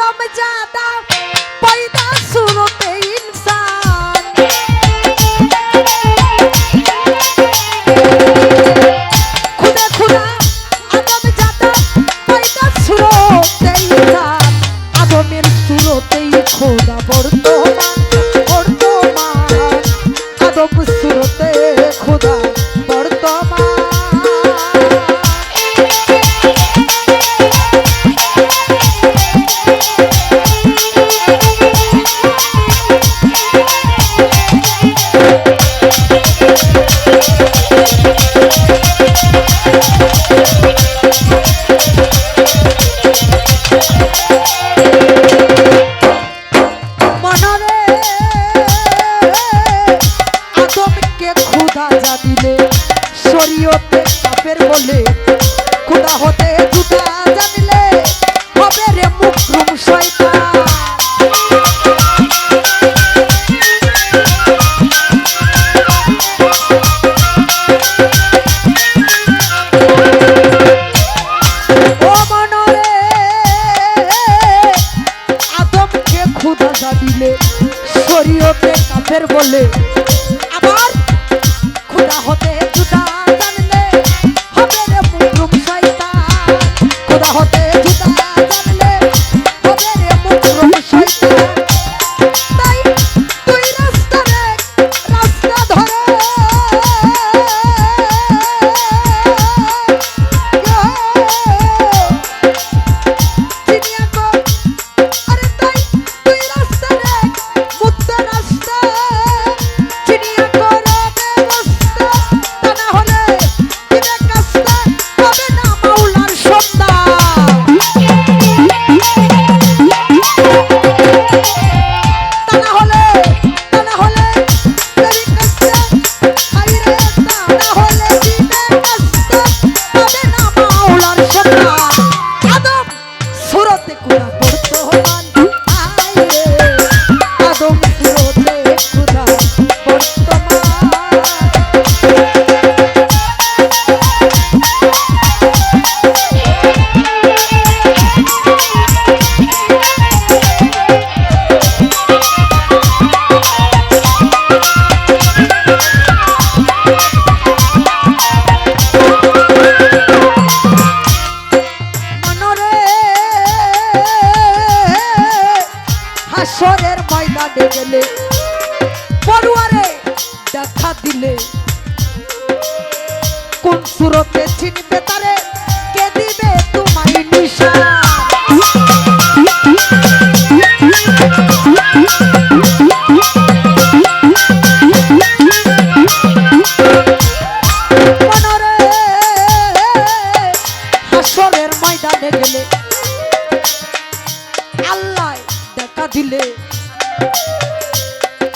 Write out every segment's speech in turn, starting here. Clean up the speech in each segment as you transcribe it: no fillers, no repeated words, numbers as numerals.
আদম জাদা পয়দা সুরতে ইনসান খুদা খুদা আদম জাদা পয়দা সুরতে ইনসান আদমের সুরতেই খোদা বর্তমান বর্তমান আদম সুরতে খোদা বর্তমান শরীয়তে কাফের বলে খোদা হতে জুদা জানলে হবে রে মুকরুম শয়তান ও মনরে আদমকে খোদা জানিলে শরীয়তে কাফের বলে আবার খোদা হতে জুদা জানলে হবে রে মুকরুম শয়তান খোদা হতে জুদা জানলে হবে রে মুকরুম শয়তান তাই তুই রাস্তা রে রাস্তা ধরে চিনিয়া কো আরে তাই তুই রাস্তা রে মুক্ত রাস্তা চিনিয়া কো হাসরের ময়দানে গেলে পড়ুয়ারে দেখা দিলে কোন সুরতে চিনবে তারে কে দিবে তোমায় নিশান মনরে হাসরের ময়দানে গেলে আল্লাহ দেখা দিলে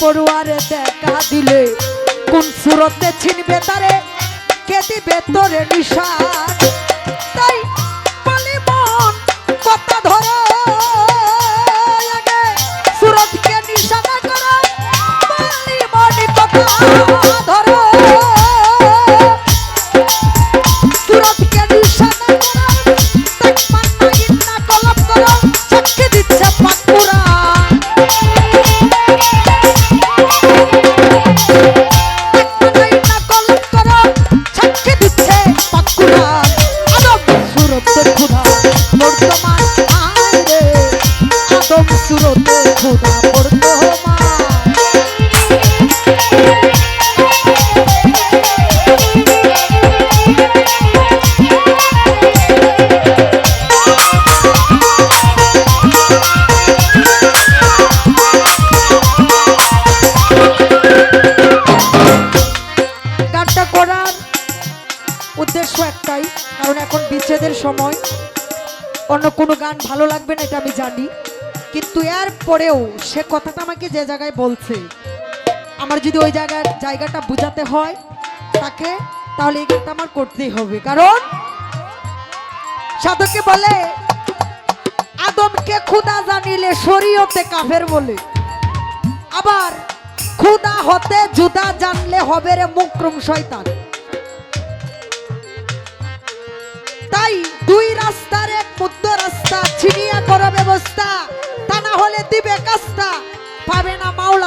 পড়ুয়ারে দেখা দিলে কোন সুরতে চিনবে তারে কে দিবে তোরে নিশান তাই বলি মন কথা ধরো আগে সুরতকে নিশানা করো বলি মন কথা ধরো সুরতকে নিশানা করো তাকমান না ইন্না কলব করো সাক্ষী দিচ্ছে পাক কুরআন সুরতে খোদা বর্তমান গানটা করার উদ্দেশ্য একটাই, কারণ এখন বিচ্ছেদের সময়, অন্য কোনো গান ভালো লাগবে না এটা আমি জানি, কিন্তু এর পরেও সে কথাটা আমাকে যে জায়গায় বলছে আমার যদি ওই জায়গাটা বোঝাতে হয় তাকে, তাহলে এই গানটা আমার করতেই হবে। কারণ সাধকে বলে আদমকে খুদা জানিলে শরীয়তে কাফের বলে, আবার খুদা হতে জুদা জানলে হবে রে মুকরুম শয়তান। তাই দুই রাস্তার এক মধ্য রাস্তা ছিনিয়া করা ব্যবস্থা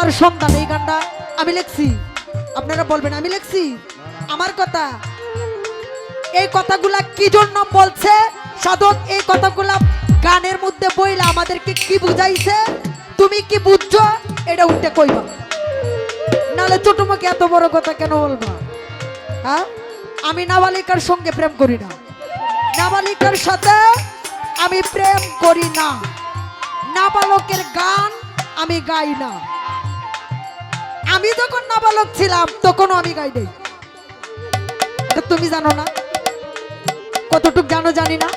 নাবার সন্তান এই গানটা আমি লিখছি। আপনারা বলবেন আমি লিখছি, আমার কথা। এই কথাগুলা কি জন্য বলছে সাধক? এই কথাগুলা গানের মধ্যে বইলে আমাদেরকে কি বুঝাইছে, তুমি কি বুঝছো এটা উঠতে কইবা, নালে ছোট মুখে এত বড় কথা কেন বলবা? হ্যাঁ, আমি নাবালিকার সঙ্গে প্রেম করি না, নাবালিকার সাথে আমি প্রেম করি না, নাবালকের গান আমি গাই না। আমি যখন নাবালক ছিলাম তখনও আমি গাই নাই। তুমি জানো না, কতটুক জানো জানি না,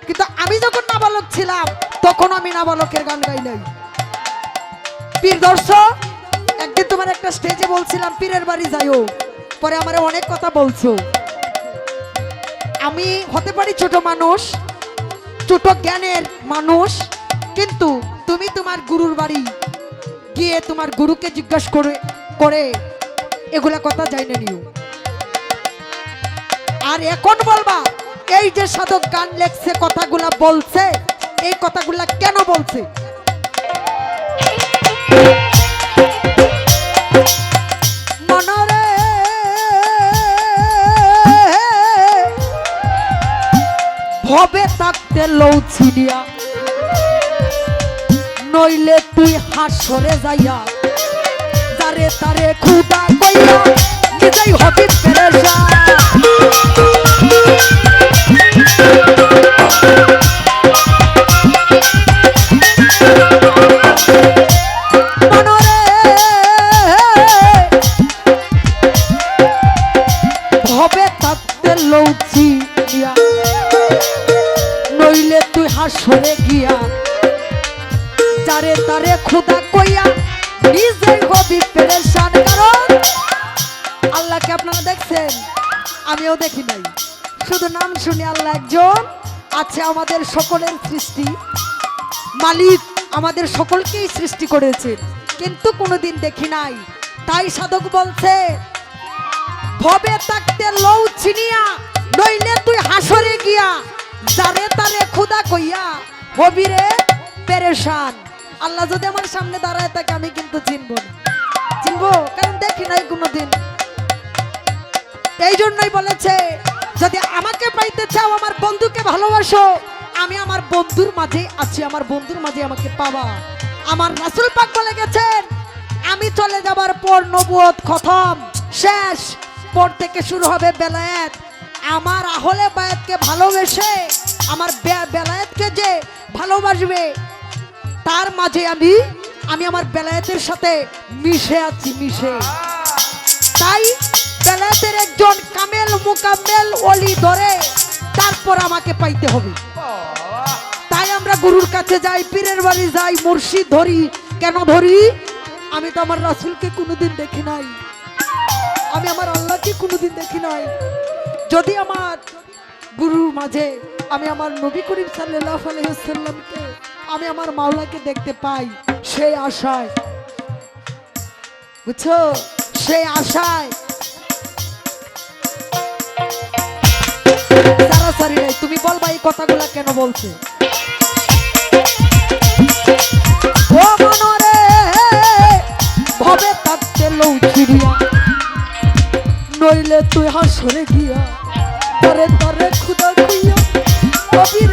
কিন্তু আমি যখন নাবালক ছিলাম তখন আমি নাবালকের গান গাই নাই। পীর দর্শক, একদিন তোমার একটা স্টেজে বলছিলাম পীরের বাড়ি যাইও, পরে আমারে অনেক কথা বলছো। আমি হতে পারি ছোট মানুষ, ছোট জ্ঞানের মানুষ, কিন্তু তুমি তোমার গুরুর বাড়ি গিয়ে তোমার গুরুকে জিজ্ঞাসা করে এগুলা কথা জাইনে নিও। আর এখন বলবা এই যে সাধক গান লেখছে, কথাগুলা বলছে, এই কথাগুলা কেন বলছে? মনরে ভবে থাকতে লৌ ছিনিয়া, নইলে তুই হাসরে যাইয়া, তারে তারে খুদা কইয়া নিজেই হবি পেরেশান। মনরে ভবে থাকতে লৌ ছিনিয়া, নইলে তুই হাসরে গিয়া, তারে তারে খুদা কইয়া নিজেই হবি পেরেশান। কারণ আল্লাহকে আপনারা দেখছেন, আমিও দেখি নাই, শুধু নাম শুনি। আল্লাহ একজন আছে, আমাদের সকলের সৃষ্টি, মালিক আমাদের সকলকেই সৃষ্টি করেছেন, কিন্তু কোনোদিন দেখি নাই। তাই সাধক বলছে ভবে থাকতে লৌ ছিনিয়া, নইলে তুই হাসরে গিয়া, যারে তারে খুদা কইয়া হবি রে পেরেশান। আল্লাহ যদি আমার সামনে দাঁড়ায় থাকে আমি কিন্তু চিনবো না, চিনবো, কারণ দেখি নাই কোনোদিন। এই জন্যই বলেছে যদি আমাকে পাইতে চাও আমার বন্ধুকে ভালোবাসো, আমি আমার বন্ধুর মাঝে আছি, আমার বন্ধুর মাঝে আমাকে পাবা। আমার রাসূল পাক বলে গেছেন আমি চলে যাবার পর নবুয়ত খতম, শেষ, পর থেকে শুরু হবে বেলায়েত। আমার আহলে বায়াতকে ভালোবেসে আমার বেলায়েতকে যে ভালোবাসবে তার মাঝে আমি আমার বেলায়েতের সাথে মিশে আছি, মিশে। তাই বেলায়েতের একজন কামেল মুকাম্মেল ওলি ধরে তারপর আমাকে পাইতে হবে। তাই আমরা গুরুর কাছে যাই, পীরের বাড়ি যাই, মুর্শিদ ধরি। কেন ধরি? আমি তো আমার রাসূলকে কোনোদিন দেখি নাই, আমি আমার আল্লাহকে কোনোদিন দেখি নাই। যদি আমার গুরুর মাঝে আমি আমার নবী করিম সাল্লাল্লাহু আলাইহি ওয়াসাল্লামকে, আমি আমার মাওলাকে দেখতে পাই, সেই আশায়, বুঝছো, সেই আশায় সারাসারি নাই। তুমি বলবা এই কথাগুলা কেন বলছে? ও মনরে ভবে থাকতে লৌ ছিনিয়া, নইলে তুই হাসরে গিয়া, তরে তরে খুদা কইয়া হবি